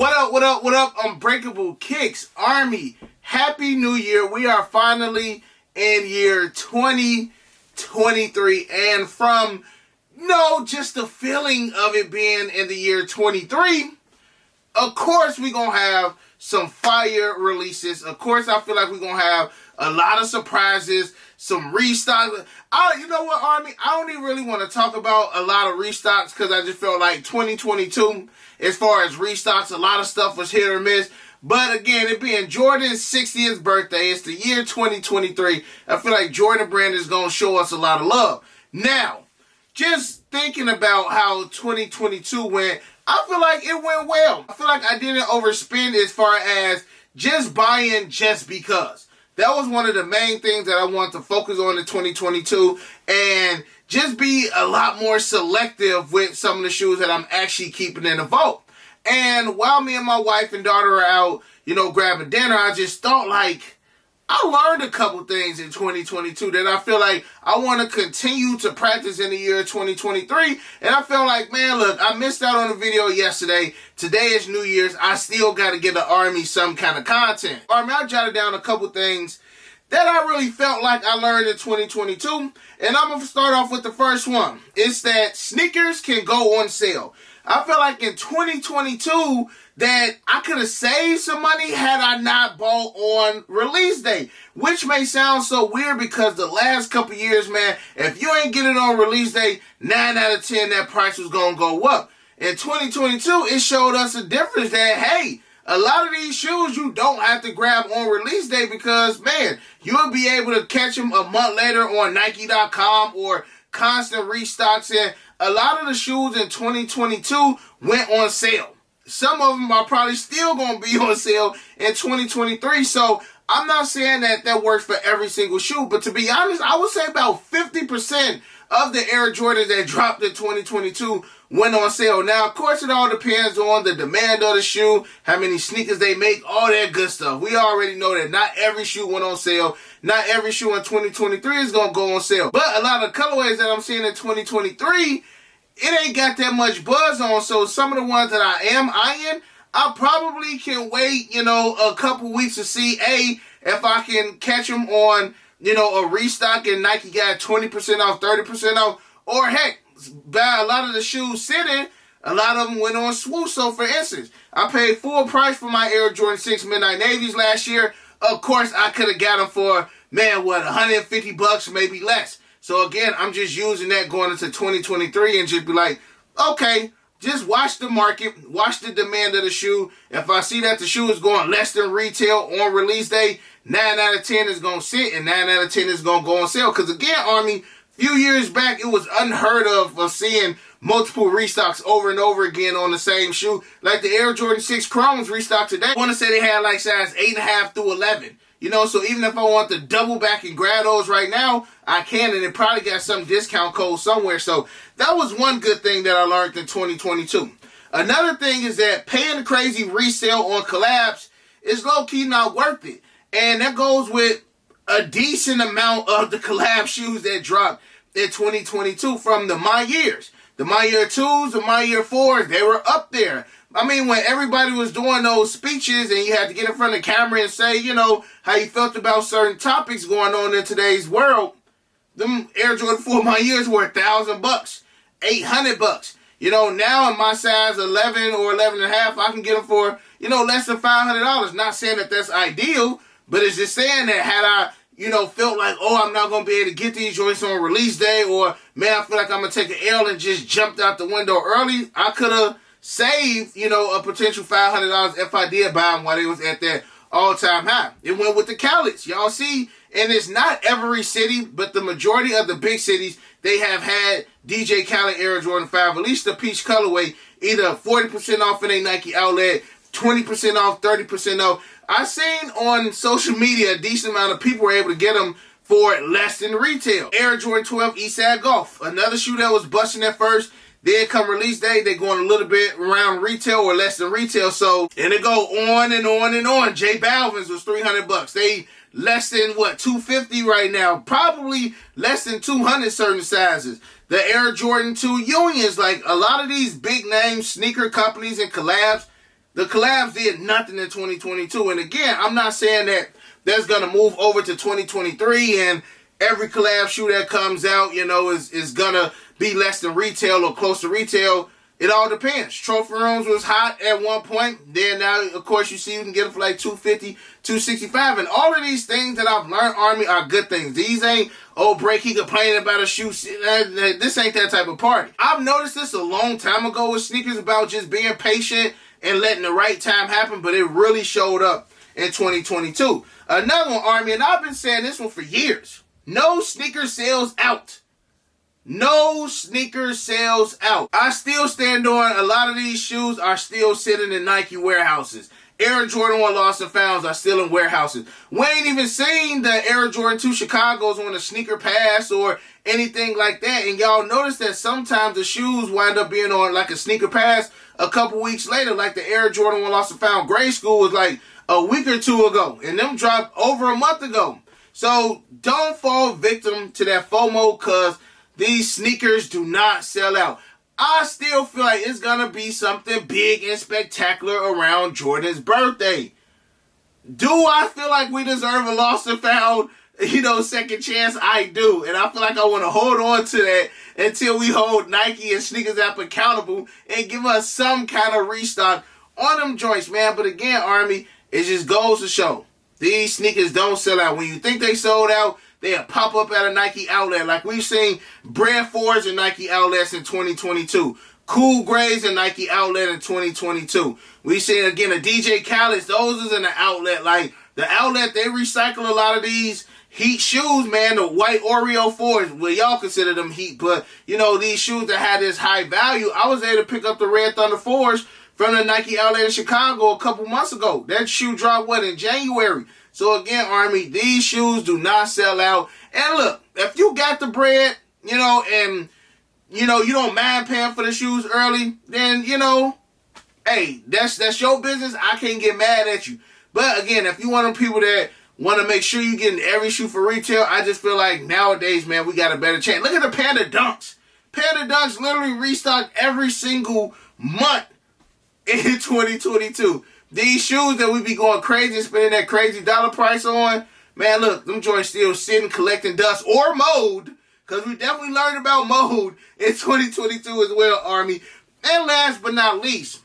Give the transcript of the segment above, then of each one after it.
What up, what up, what up, Unbreakable Kicks Army. Happy New Year. We are finally in year 2023. And from, just the feeling of it being in the year 23, of course we're going to have some fire releases. Of course, I feel like we're going to have a lot of surprises, some restocks. You know what, Army? I don't even really want to talk about a lot of restocks because I just felt like 2022, as far as restocks, a lot of stuff was hit or miss. But again, it being Jordan's 60th birthday, it's the year 2023. I feel like Jordan Brand is going to show us a lot of love. Now, just thinking about how 2022 went, I feel like it went well. I feel like I didn't overspend as far as just buying just because. That was one of the main things that I wanted to focus on in 2022 and just be a lot more selective with some of the shoes that I'm actually keeping in the vault. And while me and my wife and daughter are out, grabbing dinner, I just thought I learned a couple things in 2022 that I feel like I want to continue to practice in the year 2023. And I feel like, man, look, I missed out on the video yesterday. Today is New Year's. I still got to get the Army some kind of content. Army, I jotted down a couple things that I really felt like I learned in 2022. And I'm going to start off with the first one. It's that sneakers can go on sale. I feel like in 2022 that I could have saved some money had I not bought on release day. Which may sound so weird because the last couple years, man, if you ain't getting it on release day, 9 out of 10, that price was going to go up. In 2022, it showed us a difference that, hey, a lot of these shoes you don't have to grab on release day because, man, you'll be able to catch them a month later on Nike.com or constant restocks. And a lot of the shoes in 2022 went on sale. Some of them are probably still going to be on sale in 2023. So I'm not saying that that works for every single shoe. But to be honest, I would say about 50% of the Air Jordans that dropped in 2022 went on sale. Now, of course, it all depends on the demand of the shoe, how many sneakers they make, all that good stuff. We already know that not every shoe went on sale. Not every shoe in 2023 is going to go on sale. But a lot of colorways that I'm seeing in 2023, it ain't got that much buzz on. So some of the ones that I am eyeing, I probably can wait, a couple weeks to see, if I can catch them on, a restock and Nike got 20% off, 30% off, or heck, buy a lot of the shoes sitting, a lot of them went on swoosh. So for instance, I paid full price for my Air Jordan 6 Midnight Navies last year. Of course, I could have got them for, $150, maybe less. So again, I'm just using that going into 2023 and just be like, okay, just watch the market, watch the demand of the shoe. If I see that the shoe is going less than retail on release day, 9 out of 10 is going to sit and 9 out of 10 is going to go on sale. Because again, Army, a few years back, it was unheard of seeing multiple restocks over and over again on the same shoe. Like the Air Jordan 6 Chromes restock today. I want to say they had like size 8.5 through 11. So even if I want to double back and grab those right now, I can, and it probably got some discount code somewhere. So that was one good thing that I learned in 2022. Another thing is that paying crazy resale on collabs is low-key not worth it. And that goes with a decent amount of the collab shoes that dropped in 2022 from the My Years. The My Year 2s, the My Year 4s, they were up there. I mean, when everybody was doing those speeches and you had to get in front of the camera and say, how you felt about certain topics going on in today's world, them Air Jordan 4 My Years were $1,000, $800. Now in my size 11 or 11 and a half, I can get them for, less than $500. Not saying that that's ideal, but it's just saying that had I, felt like, I'm not going to be able to get these joints on release day, or, man, I feel like I'm going to take an L and just jumped out the window early, I could have saved, a potential $500 if I did buy them while they was at that all-time high. It went with the Khaled's. Y'all see, and it's not every city, but the majority of the big cities, they have had DJ Khaled Air Jordan 5, at least the peach colorway, either 40% off in a Nike outlet, 20% off, 30% off. I've seen on social media a decent amount of people were able to get them for less than retail. Air Jordan 12 Eastside Golf, another shoe that was busting at first. Then come release day, they going a little bit around retail or less than retail. So, and it go on and on and on. J Balvin's was $300. They less than $250 right now. Probably less than 200 certain sizes. The Air Jordan 2 Unions, like a lot of these big name sneaker companies and collabs, The collabs did nothing in 2022. And again, I'm not saying that that's going to move over to 2023 and every collab shoe that comes out, you know, is going to be less than retail or close to retail. It all depends. Trophy rooms was hot at one point. Then now, of course, you see you can get them for like $250, $265. And all of these things that I've learned, Army, are good things. These ain't, oh, break, he complaining about a shoe. This ain't that type of party. I've noticed this a long time ago with sneakers about just being patient and letting the right time happen, but it really showed up in 2022. Another one, Army, and I've been saying this one for years. No sneaker sales out. No sneaker sales out. I still stand on a lot of these shoes are still sitting in Nike warehouses. Air Jordan 1 Lost and Founds are still in warehouses. We ain't even seen the Air Jordan 2 Chicagos on a sneaker pass or anything like that. And y'all notice that sometimes the shoes wind up being on like a sneaker pass a couple weeks later. Like the Air Jordan 1 Lost and Found Grade School was like a week or two ago. And them dropped over a month ago. So don't fall victim to that FOMO because these sneakers do not sell out. I still feel like it's going to be something big and spectacular around Jordan's birthday. Do I feel like we deserve a lost and found, second chance? I do. And I feel like I want to hold on to that until we hold Nike and Sneakers App accountable and give us some kind of restock on them joints, man. But again, Army, it just goes to show these sneakers don't sell out. When you think they sold out, they'll pop up at a Nike outlet. Like we've seen Brand 4s in Nike outlets in 2022. Cool Grays in Nike outlet in 2022. We've seen, again, a DJ Khaled's. Those is in the outlet. Like, the outlet, they recycle a lot of these Heat shoes, man. The white Oreo 4s. Well, y'all consider them Heat. But, these shoes that had this high value, I was able to pick up the Red Thunder 4s from the Nike outlet in Chicago a couple months ago. That shoe dropped, in January? So again, Army, these shoes do not sell out. And look, if you got the bread, and, you don't mind paying for the shoes early, then, hey, that's your business. I can't get mad at you. But again, if you one of them people that want to make sure you're getting every shoe for retail, I just feel like nowadays, man, we got a better chance. Look at the Panda Dunks. Panda Dunks literally restocked every single month in 2022. These shoes that we be going crazy and spending that crazy dollar price on, man, look, them joints still sitting, collecting dust or mold, because we definitely learned about mold in 2022 as well, Army. And last but not least,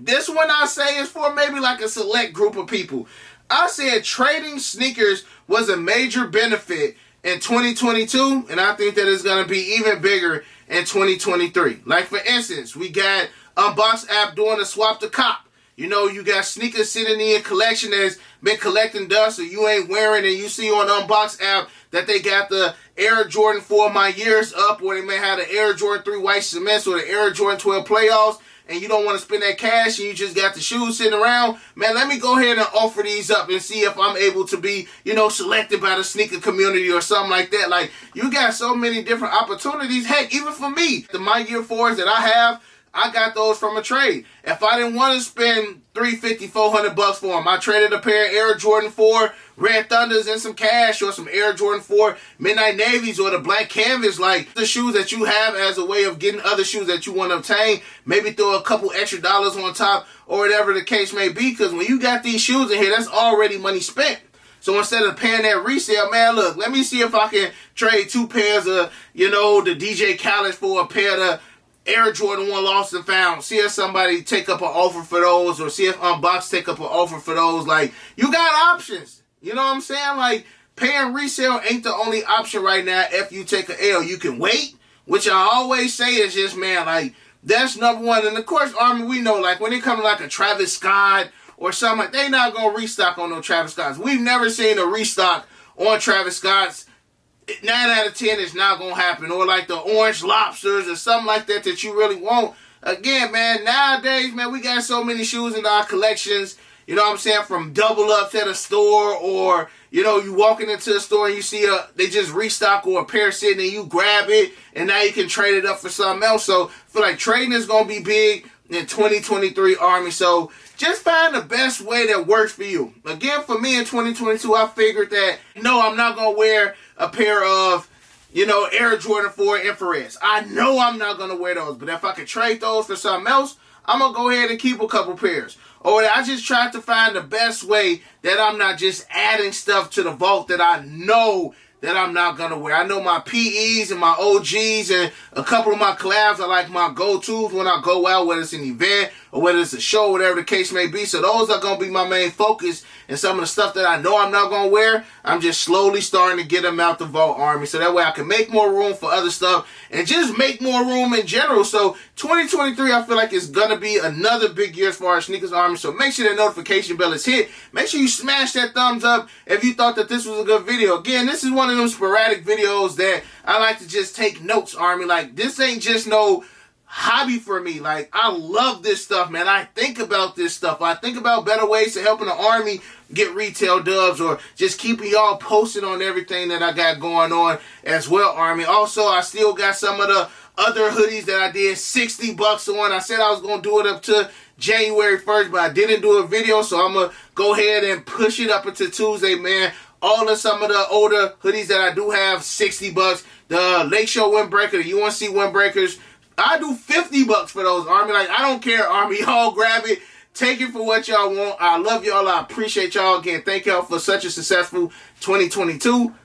this one I say is for maybe like a select group of people. I said trading sneakers was a major benefit in 2022, and I think that it's going to be even bigger in 2023. Like, for instance, we got Unbox app doing a swap to cop. You got sneakers sitting in your collection that's been collecting dust or you ain't wearing, and you see on Unbox app that they got the Air Jordan 4 My Years Up, or they may have the Air Jordan 3 White Cements or the Air Jordan 12 Playoffs, and you don't want to spend that cash and you just got the shoes sitting around. Man, let me go ahead and offer these up and see if I'm able to be, selected by the sneaker community or something like that. Like, you got so many different opportunities. Heck, even for me, the My Year 4s that I have, I got those from a trade. If I didn't want to spend $350, $400 for them, I traded a pair of Air Jordan 4 Red Thunders and some cash, or some Air Jordan 4 Midnight Navies, or the Black Canvas. Like, the shoes that you have as a way of getting other shoes that you want to obtain. Maybe throw a couple extra dollars on top, or whatever the case may be. Because when you got these shoes in here, that's already money spent. So instead of paying that resale, man, look, let me see if I can trade two pairs of, the DJ Khaled for a pair of Air Jordan 1 Lost and Found. See if somebody take up an offer for those, or see if Unbox take up an offer for those. Like, you got options. You know what I'm saying? Like, paying resale ain't the only option right now if you take an L. You can wait, which I always say is just, man, like, that's number one. And of course, Army, we know, like, when it comes to like a Travis Scott or something, like, they not going to restock on no Travis Scotts. We've never seen a restock on Travis Scotts. 9 out of 10 is not going to happen. Or like the Orange Lobsters or something like that that you really want. Again, man, nowadays, man, we got so many shoes in our collections. You know what I'm saying? From double ups at a store, or, you walking into a store and you see they just restock or a pair sitting and you grab it and now you can trade it up for something else. So I feel like trading is going to be big in 2023, Army. So just find the best way that works for you. Again, for me in 2022, I figured that, no, I'm not going to wear a pair of, Air Jordan 4 Infrareds. I know I'm not going to wear those, but if I could trade those for something else, I'm going to go ahead and keep a couple pairs. Or I just tried to find the best way that I'm not just adding stuff to the vault that I know that I'm not going to wear. I know my PEs and my OGs and a couple of my collabs are like my go-tos when I go out, whether it's an event or whether it's a show, whatever the case may be. So those are going to be my main focus. And some of the stuff that I know I'm not going to wear, I'm just slowly starting to get them out the vault, Army. So that way I can make more room for other stuff and just make more room in general. So 2023, I feel like it's going to be another big year as far as sneakers, Army. So make sure that notification bell is hit. Make sure you smash that thumbs up if you thought that this was a good video. Again, this is one of them sporadic videos that I like to just take notes, Army. Like, this ain't just no hobby for me. Like, I love this stuff, man. I think about this stuff. I think about better ways to helping the Army get retail dubs, or just keeping y'all posted on everything that I got going on as well, Army. Also, I still got some of the other hoodies that I did $60 on. I said I was going to do it up to January 1st, but I didn't do a video, so I'm going to go ahead and push it up into Tuesday, man. All of some of the older hoodies that I do have, $60. The Lakeshore windbreaker, the UNC windbreakers, I do $50 for those, Army. Like, I don't care, Army. Y'all grab it. Take it for what y'all want. I love y'all. I appreciate y'all. Again, thank y'all for such a successful 2022.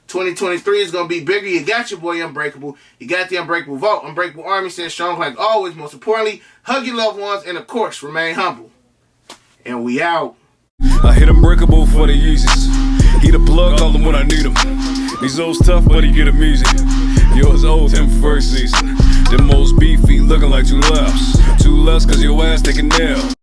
2023 is going to be bigger. You got your boy Unbreakable. You got the Unbreakable Vault. Unbreakable Army stands strong like always. Most importantly, hug your loved ones and, of course, remain humble. And we out. I hit Unbreakable for the Yeezys. He the plug, call him when I need him. These old's tough, but he get him easy. Yours old, him first season. Them most beefy, looking like two laughs. Two less, cause your ass taking nail.